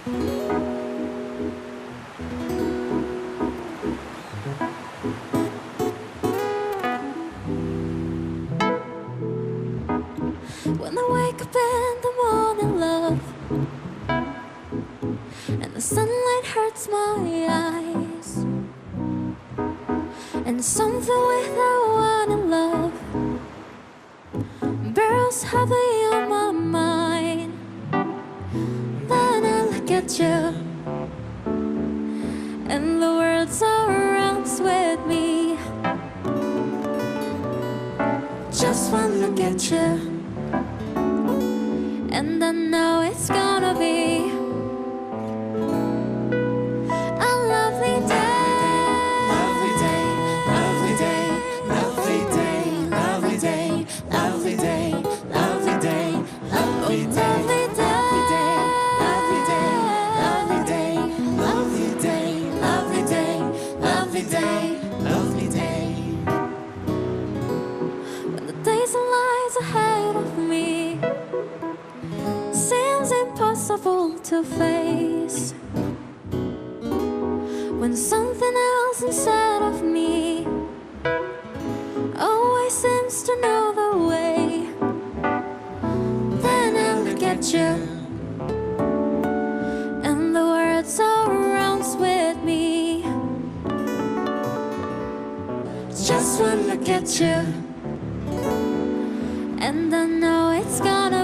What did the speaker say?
When I wake up in the morning, love, and the sunlight hurts my eyes, and something without wanting love barrels heavy on my mind. Then I look at you, and the world surrounds with me. Just one look at you, and I know it's gonna be a lovely day. Lovely day, lovely day, lovely day, lovely day, lovely day, lovely day, lovely day, lovely day, lovely day, lovely day, lovely day, lovely day, lovely day. When the days and lies ahead of me seems impossible to face, when something else inside of me always seems to know the way, then I look at you, and the world surrounds with me. Just one look at you, and I know it's gonna